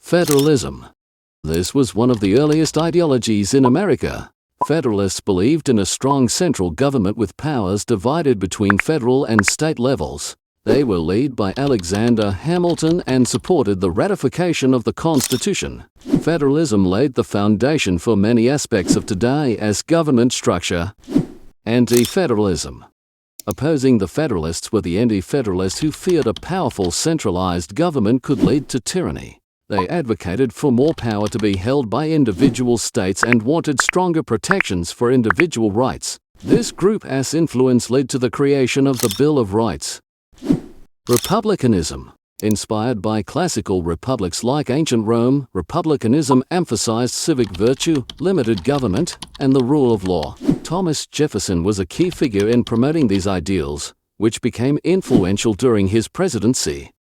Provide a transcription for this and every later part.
Federalism. This was one of the earliest ideologies in America. Federalists believed in a strong central government with powers divided between federal and state levels. They were led by Alexander Hamilton and supported the ratification of the Constitution. Federalism laid the foundation for many aspects of today's government structure. Anti-federalism. Opposing the Federalists were the anti-federalists who feared a powerful centralized government could lead to tyranny. They advocated for more power to be held by individual states and wanted stronger protections for individual rights. This group's influence led to the creation of the Bill of Rights. Republicanism. Inspired by classical republics like ancient Rome, republicanism emphasized civic virtue, limited government, and the rule of law. Thomas Jefferson was a key figure in promoting these ideals, which became influential during his presidency.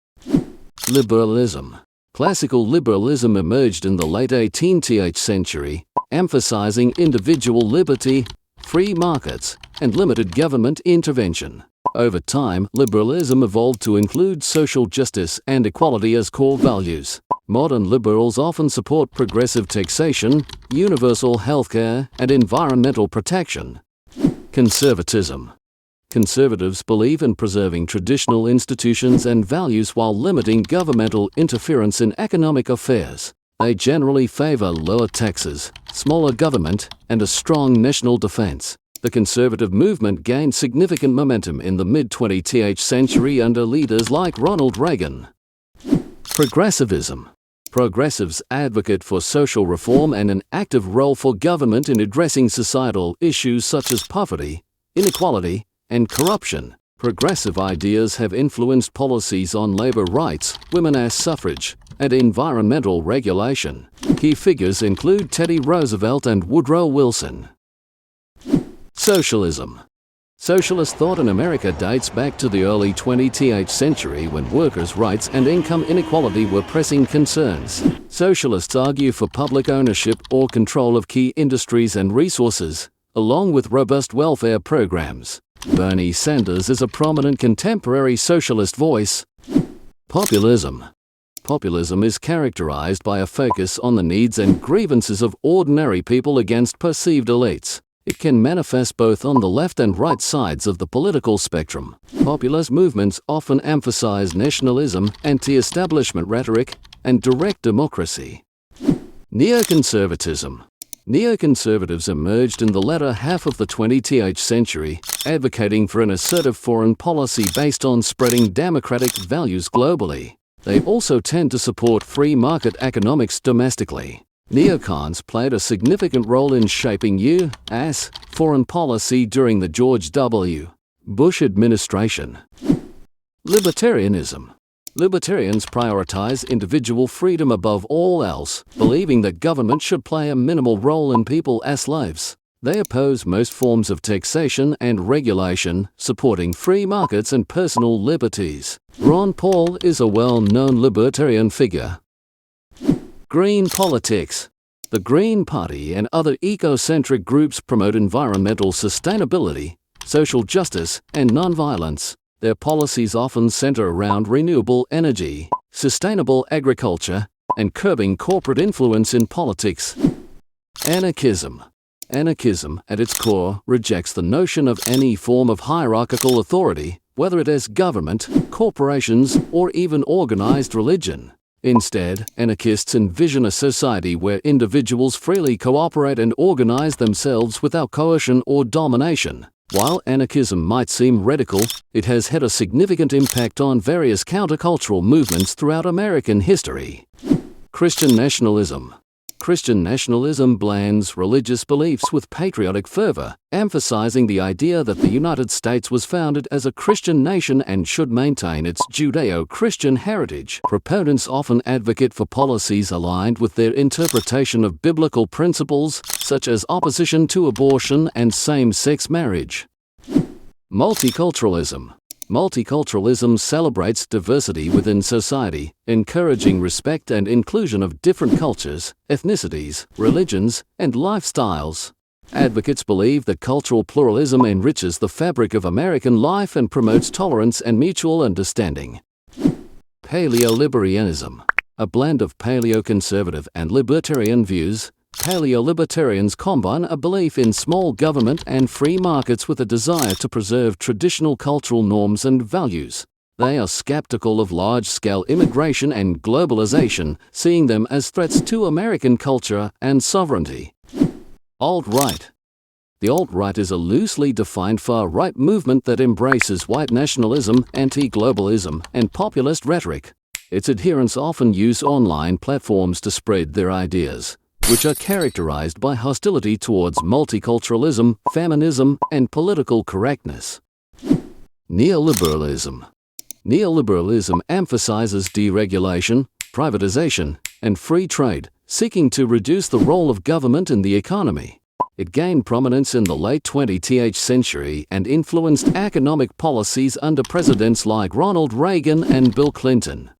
Liberalism. Classical liberalism emerged in the late 18th century, emphasizing individual liberty, free markets, and limited government intervention. Over time, liberalism evolved to include social justice and equality as core values. Modern liberals often support progressive taxation, universal healthcare, and environmental protection. Conservatism. Conservatives believe in preserving traditional institutions and values while limiting governmental interference in economic affairs. They generally favor lower taxes, smaller government, and a strong national defense. The conservative movement gained significant momentum in the mid-20th century under leaders like Ronald Reagan. Progressivism. Progressives advocate for social reform and an active role for government in addressing societal issues such as poverty, inequality, and corruption. Progressive ideas have influenced policies on labor rights, women's suffrage, and environmental regulation. Key figures include Teddy Roosevelt and Woodrow Wilson. Socialism. Socialist thought in America dates back to the early 20th century when workers' rights and income inequality were pressing concerns. Socialists argue for public ownership or control of key industries and resources, along with robust welfare programs. Bernie Sanders is a prominent contemporary socialist voice. Populism. Populism is characterized by a focus on the needs and grievances of ordinary people against perceived elites. It can manifest both on the left and right sides of the political spectrum. Populist movements often emphasize nationalism, anti-establishment rhetoric, and direct democracy. Neoconservatism. Neoconservatives emerged in the latter half of the 20th century, advocating for an assertive foreign policy based on spreading democratic values globally. They also tend to support free market economics domestically. Neocons played a significant role in shaping U.S. foreign policy during the George W. Bush administration. Libertarianism. Libertarians prioritize individual freedom above all else, believing that government should play a minimal role in people as slaves. They oppose most forms of taxation and regulation, supporting free markets and personal liberties. Ron Paul is a well-known libertarian figure. Green politics. The Green Party and other eco-centric groups promote environmental sustainability, social justice, and nonviolence. Their policies often center around renewable energy, sustainable agriculture, and curbing corporate influence in politics. Anarchism. Anarchism, at its core, rejects the notion of any form of hierarchical authority, whether it is government, corporations, or even organized religion. Instead, anarchists envision a society where individuals freely cooperate and organize themselves without coercion or domination. While anarchism might seem radical, it has had a significant impact on various countercultural movements throughout American history. Christian nationalism. Christian nationalism blends religious beliefs with patriotic fervor, emphasizing the idea that the United States was founded as a Christian nation and should maintain its Judeo-Christian heritage. Proponents often advocate for policies aligned with their interpretation of biblical principles, such as opposition to abortion and same-sex marriage. Multiculturalism. Multiculturalism celebrates diversity within society, encouraging respect and inclusion of different cultures, ethnicities, religions, and lifestyles. Advocates believe that cultural pluralism enriches the fabric of American life and promotes tolerance and mutual understanding. Paleoliberarianism. A blend of paleoconservative and libertarian views, paleo-libertarians combine a belief in small government and free markets with a desire to preserve traditional cultural norms and values. They are skeptical of large-scale immigration and globalization, seeing them as threats to American culture and sovereignty. Alt-right. The alt-right is a loosely defined far-right movement that embraces white nationalism, anti-globalism, and populist rhetoric. Its adherents often use online platforms to spread their ideas, which are characterized by hostility towards multiculturalism, feminism, and political correctness. Neoliberalism. Neoliberalism emphasizes deregulation, privatization, and free trade, seeking to reduce the role of government in the economy. It gained prominence in the late 20th century and influenced economic policies under presidents like Ronald Reagan and Bill Clinton.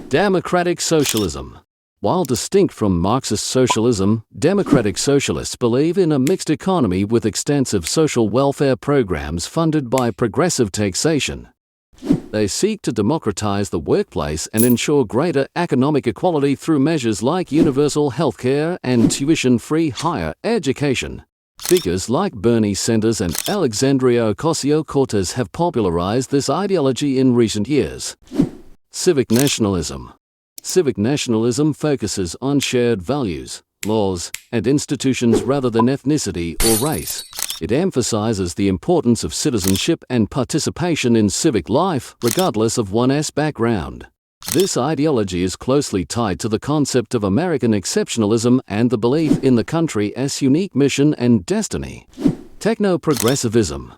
Democratic socialism. While distinct from Marxist socialism, democratic socialists believe in a mixed economy with extensive social welfare programs funded by progressive taxation. They seek to democratize the workplace and ensure greater economic equality through measures like universal health care and tuition-free higher education. Figures like Bernie Sanders and Alexandria Ocasio-Cortez have popularized this ideology in recent years. Civic nationalism. Civic nationalism focuses on shared values, laws, and institutions rather than ethnicity or race. It emphasizes the importance of citizenship and participation in civic life, regardless of one's background. This ideology is closely tied to the concept of American exceptionalism and the belief in the country's unique mission and destiny. Techno-progressivism.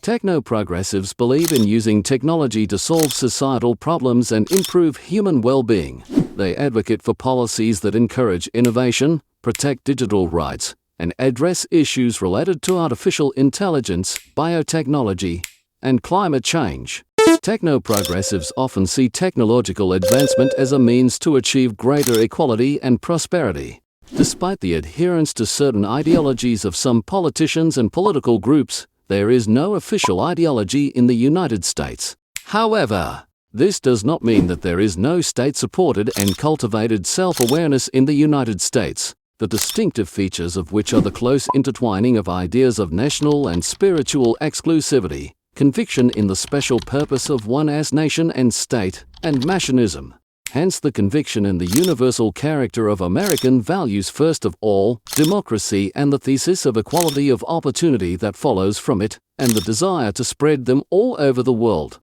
Techno-progressives believe in using technology to solve societal problems and improve human well-being. They advocate for policies that encourage innovation, protect digital rights, and address issues related to artificial intelligence, biotechnology, and climate change. Techno-progressives often see technological advancement as a means to achieve greater equality and prosperity. Despite the adherence to certain ideologies of some politicians and political groups, there is no official ideology in the United States. However, this does not mean that there is no state-supported and cultivated self-awareness in the United States, the distinctive features of which are the close intertwining of ideas of national and spiritual exclusivity, conviction in the special purpose of one's nation and state, and Machinism. Hence the conviction in the universal character of American values, first of all, democracy, and the thesis of equality of opportunity that follows from it, and the desire to spread them all over the world.